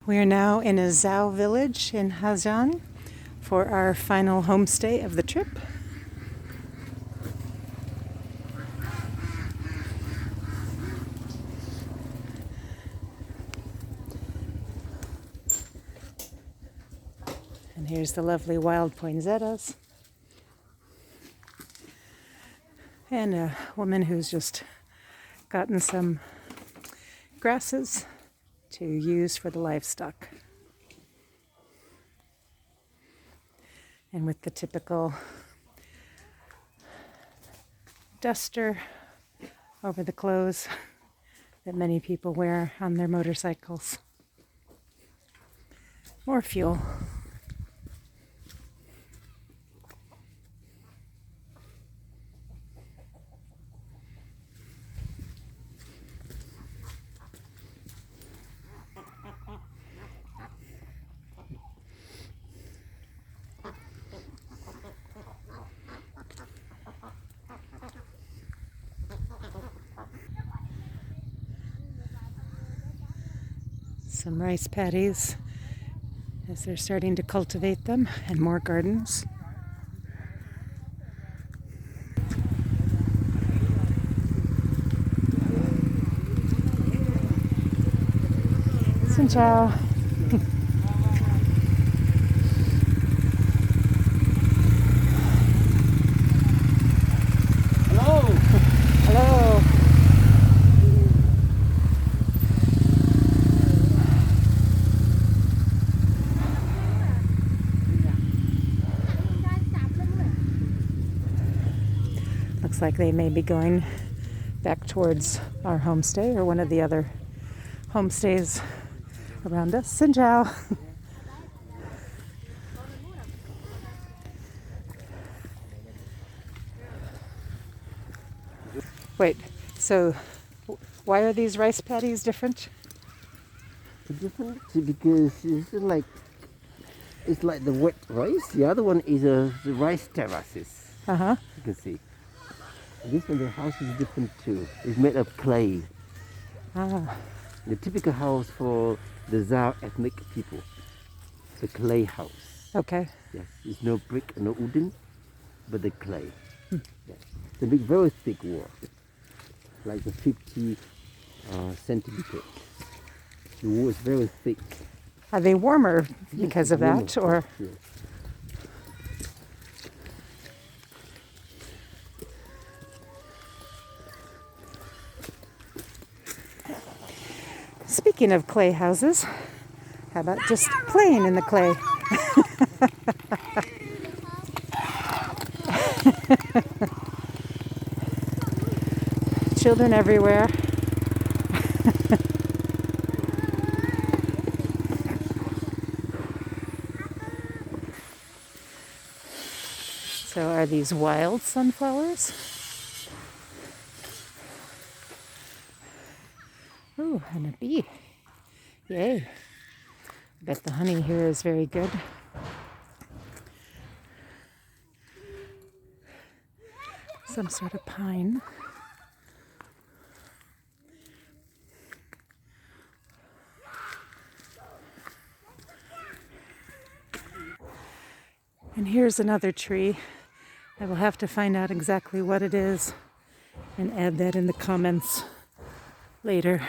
We are now in a Dzao Village in Ha Giang for our final homestay of the trip. And here's the lovely wild poinsettias. And a woman who's just gotten some grasses to use for the livestock. And with the typical duster over the clothes that many people wear on their motorcycles. More fuel. Some rice paddies as they're starting to cultivate them, and more gardens. Xin chào. Hello. Hello. Looks like they may be going back towards our homestay or one of the other homestays around us. Xin chào. Wait, so why are these rice paddies different? Different because it's like the wet rice. The other one is the rice terraces. Uh-huh. You can see. This one, the house is different too. It's made of clay. Ah. The typical house for the Dzao ethnic people. The clay house. Okay. Yes. It's no brick, no wooden, but the clay. Yes. They make very thick wall. Like a 50 centimeters. The wall is very thick. Are they warmer because of that, or? Yes. Speaking of clay houses, how about just playing in the clay? Children everywhere. So are these wild sunflowers? Ooh, and a bee. Yay. I bet the honey here is very good. Some sort of pine. And here's another tree. I will have to find out exactly what it is and add that in the comments later.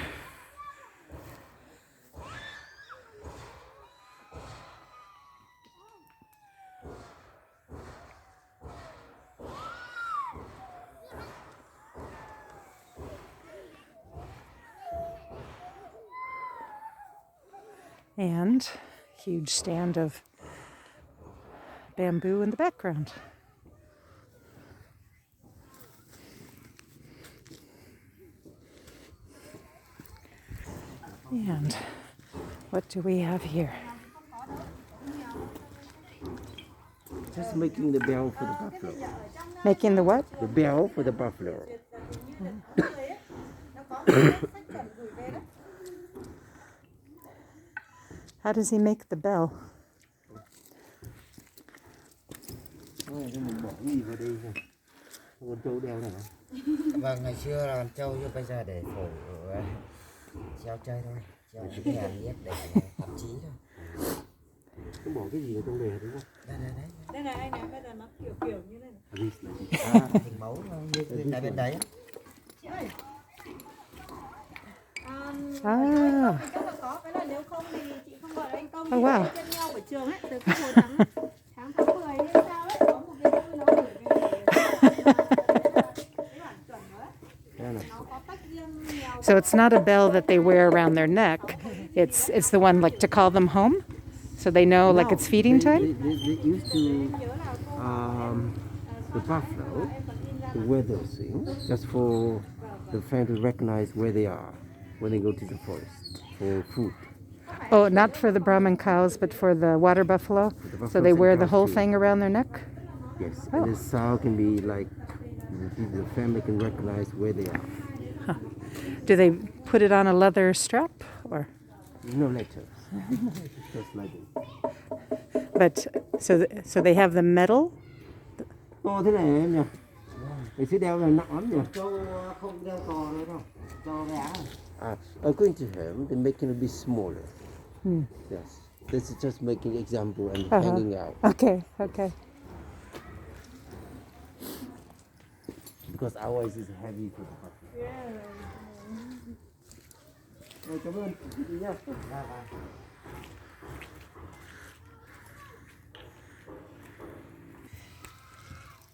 And huge stand of bamboo in the background. And what do we have here? Just making the bell for the buffalo. Making the what? The bell for the buffalo. How does he make the bell? Vâng, ngày xưa là con trâu, chứ bây giờ để phổ treo chơi thôi, treo những nhà liếc để thậm chí. bỏ cái gì ở trong bể đúng không? Đây này anh này, bây giờ nó kiểu như này. This like this. Hình mẫu như tại bên đấy. Chị ơi. Ah. Chắc là có, cái là nếu không thì chị không gọi anh Công. Oh, wow. Trên nhau buổi trường ấy, từ cái hồi tháng 10 hay sao ấy, có một cái nó gửi về cái bản chuẩn đó ấy. Nó có tách riêng nhiều. So it's not a bell that they wear around their neck. It's the one like to call them home, so they know like it's feeding time. They used to the buffalo to wear those things just for the family to recognize where they are when they go to the forest for food. Oh, not for the Brahman cows, but for the water buffalo. So they wear the whole thing around their neck. Yes, Oh. and the sow can be like the family can recognize where they are. Huh. Do they put it on a leather strap or? No letters, just like it. But so they have the metal. Ô thế này em nhỉ? Cái chiếc đeo này nặng lắm nhỉ? Châu không đeo cò nữa đâu. Cho gà. According to him, they're making it a bit smaller. Hmm. Yes, this is just making example and Uh-huh. hanging out Okay, okay. because otherwise it's heavy for the buffalo. Cảm ơn chị nhá.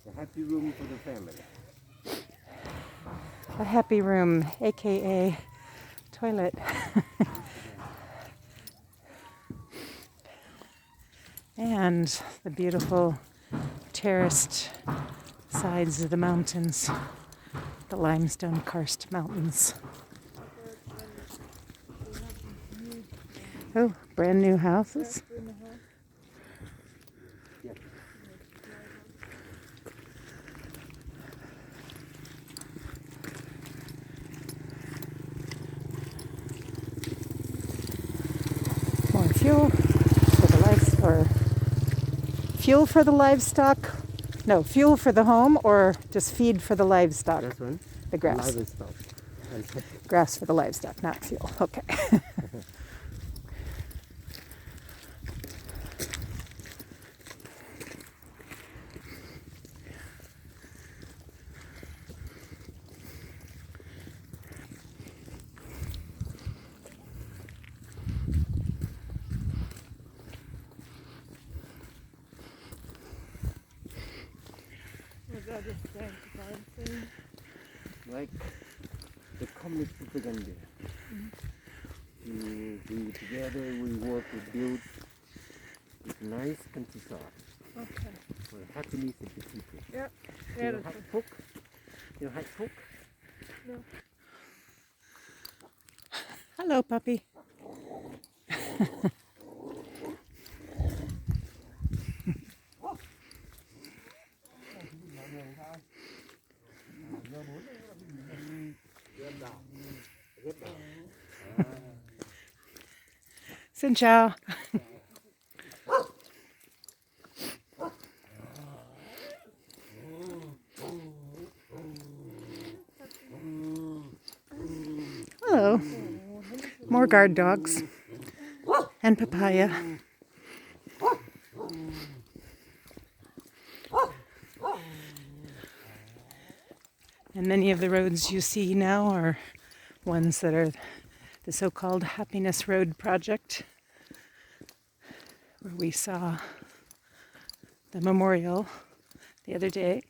A happy room for the family. A happy room, aka toilet. And the beautiful terraced sides of the mountains, the limestone karst mountains. Oh, brand new houses. More fuel for the livestock, or fuel for the livestock. No, fuel for the home, or just feed for the livestock. That's one. The grass. Livestock. And Grass for the livestock, not fuel. Okay. like the communist propaganda. We together, we work, we build this nice countryside Okay. for the happiness of the people. Yep. You know Hạnh Phúc? You know Hạnh Phúc? Hello, puppy. Xin chào. Hello. More guard dogs and papaya. And many of the roads you see now are ones that are the so-called Happiness Road project, where we saw the memorial the other day.